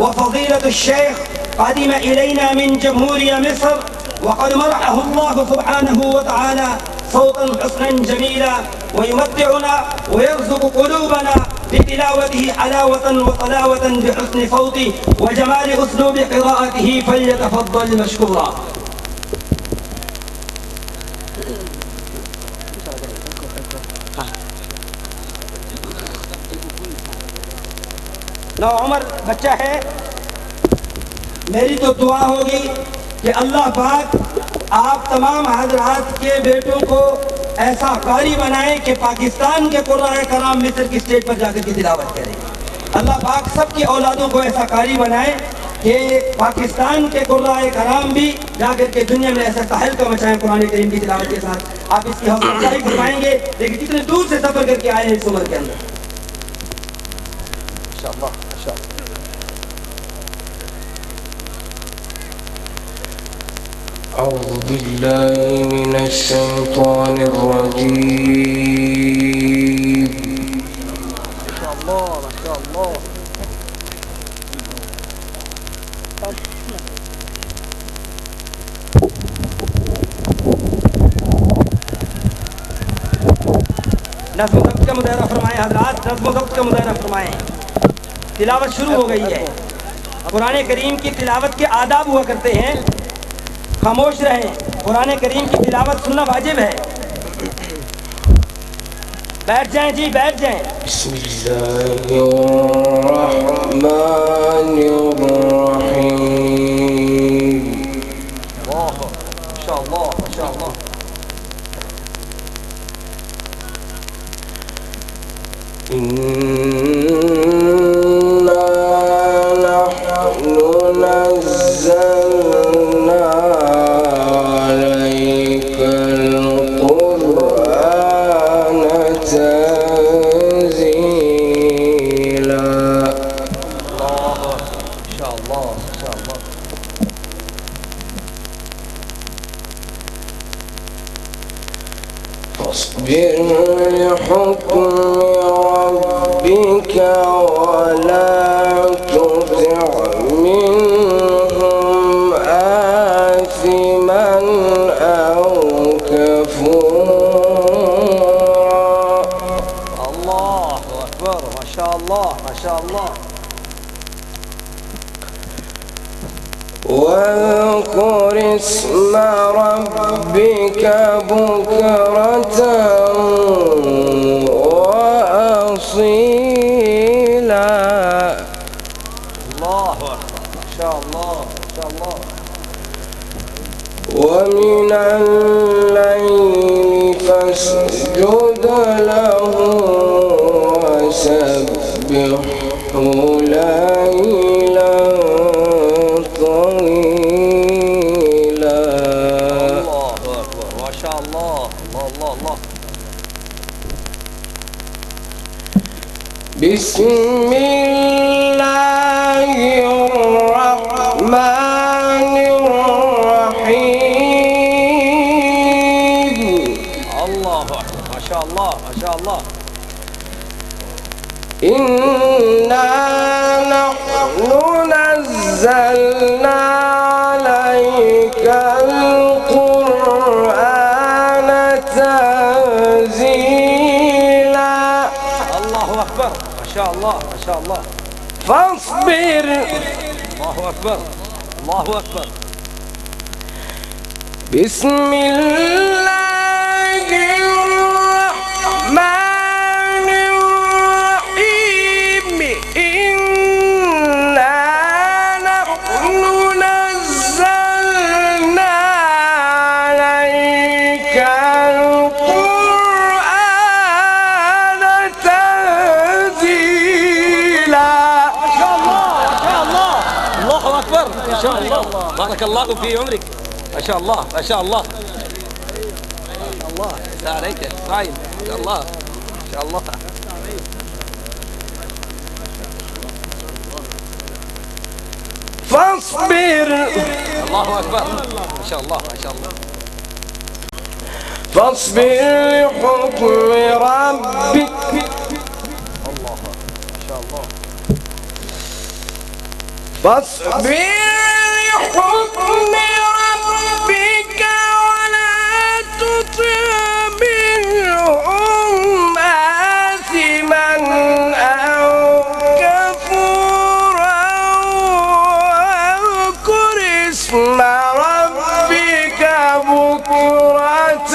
وفضيلة الشيخ قدم إلينا من جمهورية مصر، وقد مرحه الله سبحانه وتعالى صوتا حسنا جميلا، ويمتعنا ويرزق قلوبنا بتلاوته حلاوة وطلاوة بحسن صوته وجمال أسلوب قراءته، فليتفضل مشكورا. लो उमर बच्चा है, मेरी तो दुआ होगी कि अल्लाह पाक आप तमाम हजरात के बेटों को ऐसा कारी बनाए कि पाकिस्तान के कुरान कलाम मिस्र की स्टेज पर जाकर के तिलावत करें। अल्लाह पाक सबकी औलादों को ऐसा कारी बनाए कि पाकिस्तान के कुरान कलाम भी जाकर के दुनिया में ऐसा तहलका मचाएं कुरान करीम की तिलावत के साथ। आप इसकी हौसला अफजाई फरमाएंगे, लेकिन कितने दूर से सफर करके आए हैं इस उम्र के अंदर। माशाअल्लाह माशाअल्लाह। أعوذ بالله من الشيطان الرجيم. ما شاء الله ما شاء الله. नज़्म ज़ब्त का मुदायरा फरमाएं हज़रात, नज़्म ज़ब्त का मुदायरा फरमाएं। तिलावत शुरू हो गई है। कुरान करीम की तिलावत के आदाब हुआ करते हैं, खामोश रहें। कुरान करीम की तिलावत सुनना वाजिब है। बैठ जाएं जी, बैठ जाएं। बिस्मिल्लाहिर्रहमानिर्रहीम। माशाअल्लाह माशाअल्लाह। فاصبر لحكم ربك ولا تطع منهم آثما أو كفورا. الله أكبر، ما شاء الله ما شاء الله. واذكر اسم ربك بكرة وأصيلا. الله أكبر، ما شاء الله ما شاء الله. ومن الليل فاسجد له وسبحه ليلا طويلا. الله أكبر، ما شاء الله. الله الله الله. بسم الله الرحمن الرحيم. الله أكبر، ما شاء الله ما شاء الله. إنا نحن نزلنا عليك القرآن تنزيلا. الله أكبر، ما شاء الله ما شاء الله. فاصبر. الله أكبر الله أكبر. بسم الله الرحمن الرحيم. إنا نحن نزلنا عليك القرآن تنزيلا. ما شاء الله ما شاء الله. الله أكبر، ما شاء الله. بارك الله في عمرك. ما شاء الله ما شاء الله. الله يسعد عليك اسماعيل. ما شاء الله ما شاء الله. فاصبر. الله أكبر، ما شاء الله ما شاء الله. فاصبر لحكم ربك. الله ما شاء الله. فاصبر لحكم ربك ولا تطع منهم آثما أو كفورا واذكر اسم ربك بكرة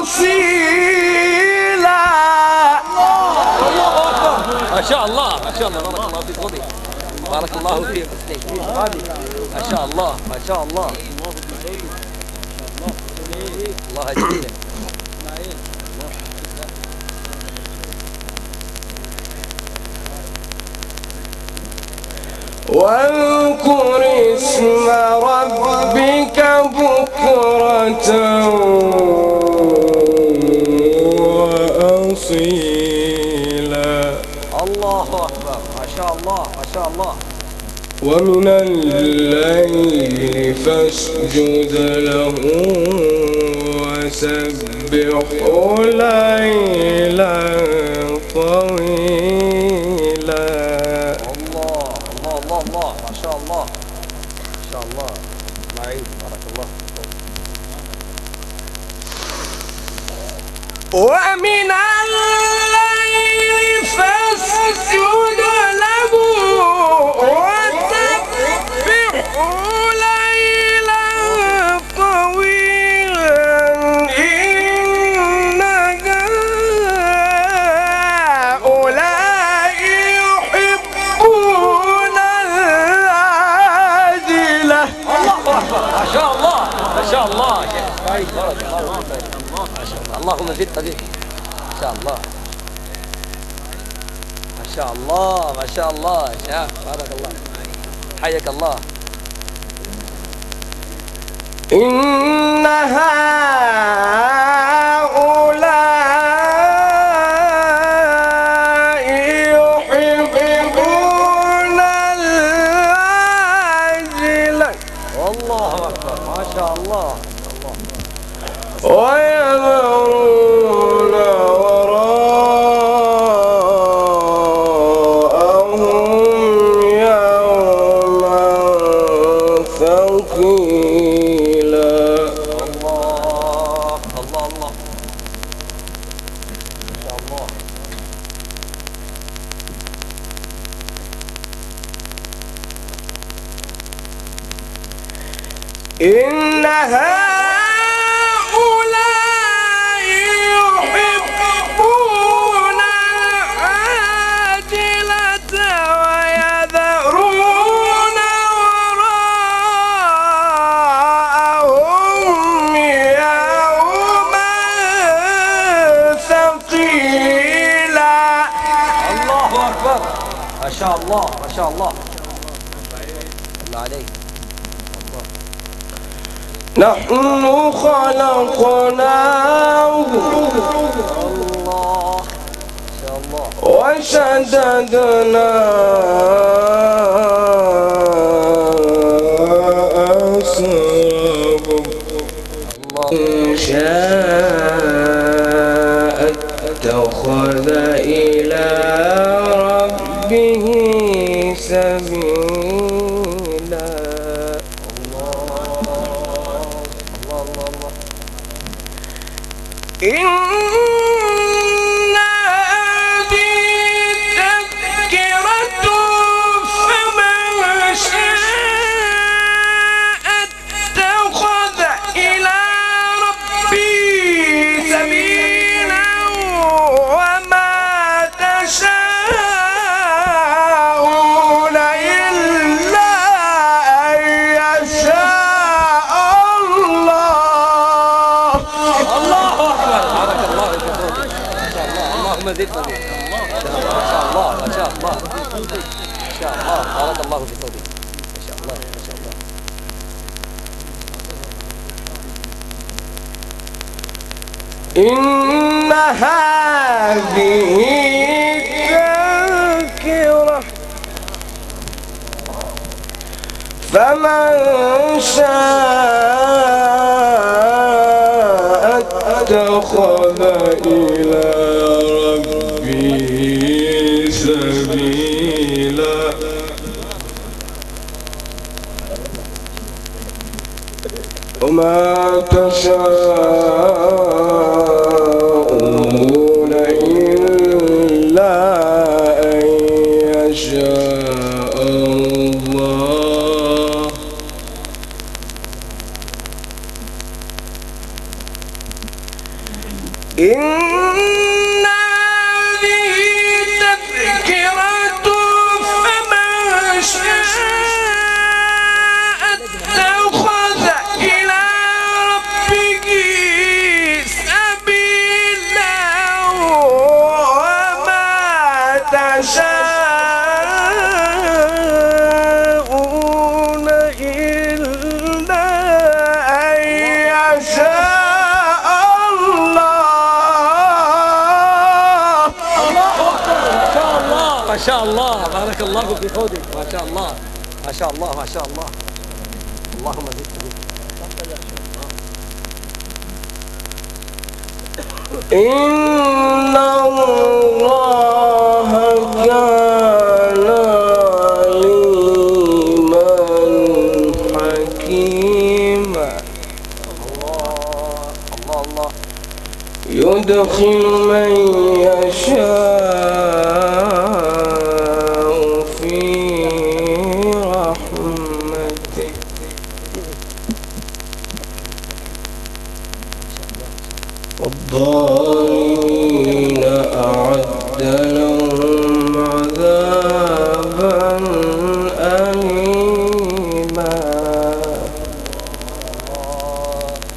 وأصيلا. ما شاء الله ما شاء الله، بارك الله فيك غدي، بارك الله فيك ما شاء الله ما شاء الله، الله يجزيك. واذكر اسم ربك بكرة وأصيلا. الله أكبر، ما شاء الله ما شاء الله. ومن الليل فاسجد له وسبحه ليلا طويلا. الله الله الله الله، ما شاء الله ما شاء الله. اسماعيل بارك الله. ومن الليل فاسجد له وسبحه ليلا طويلا إن هؤلاء يحبون العاجلة. الله أكبر، ما شاء الله ما شاء الله يا شيخ اسماعيل، بارك الله فيك ما شاء الله. اللهم زد طريق ما شاء الله ما شاء الله ما شاء الله يا شيخ، بارك الله حياك الله. إن هؤلاء يحبون العاجلة الله أكبر، ما شاء الله. ويذرون وراءهم يوما ثقيلا. الله الله الله ما شاء الله. إن هؤلاء يحبون العاجلة ويذرون وراءهم يوما ثقيلا. الله أكبر، ما شاء الله ما شاء الله. الله عليك. نحن خلقناهم الله ما شاء الله. وشددنا أسرهم. الله إن شاء اتخذ إلى ربه سبيلا. إن هذه تذكرة فمن شاء اتخذ إلى ربه سبيلا وما تشاءون إلا أن يشاء الله. الله أكبر، بارك الله فيك ما شاء الله. اللهم زد طريق ما شاء الله ما شاء الله ما شاء الله، بارك الله في صوتك ما شاء الله ما شاء الله. إن هذه تذكرة فمن شاء اتخذ إلى ربه سبيلا. وما تشاءون إلا أن يشاء الله. إن هذه تذكرة فمن شاء اتخذ إلى ربه سبيلا وما تشاءون إلا أن يشاء الله. ما شاء الله بارك الله في خودك. ما شاء الله ما شاء الله ما شاء الله. اللهم زد إن الله كان عليما حكيما. الله الله يدخل من يشاء في رحمته والضالين أعد لهم عذابا أليما.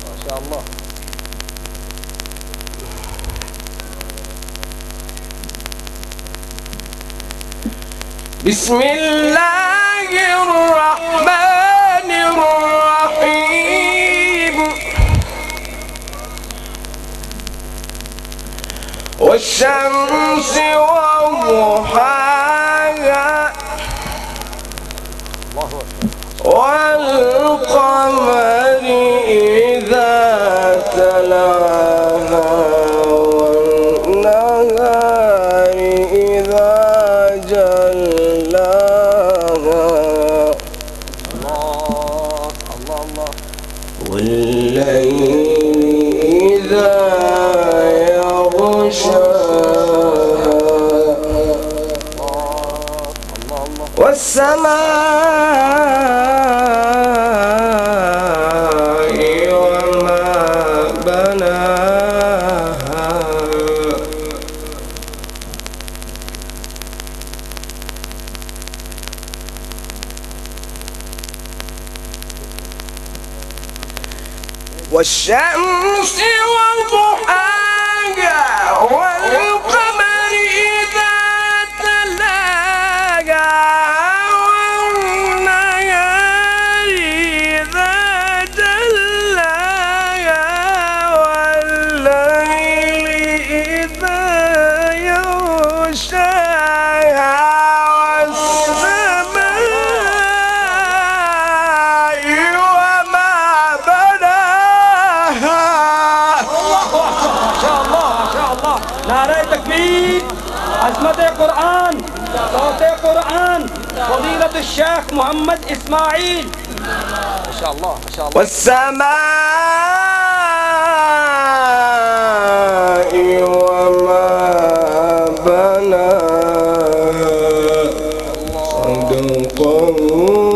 ما شاء الله. بسم الله الرحمن الرحيم. والشمس وضحاها والقمر إذا تلاها والنهار إذا جلاها والليل إذا يغشاها والسماء وما بناها والشمس وضحاها والقمر إذا تلاها والنهار إذا جلاها والليل إذا يغشاها والسماء وما بناها. नारे तकबीर, अज़मत कुरान, सौत कुरान, फजीलत शेख मोहम्मद इस्माइल। ما شاء الله ما شاء الله. والسماء وما بناها. صدق الله.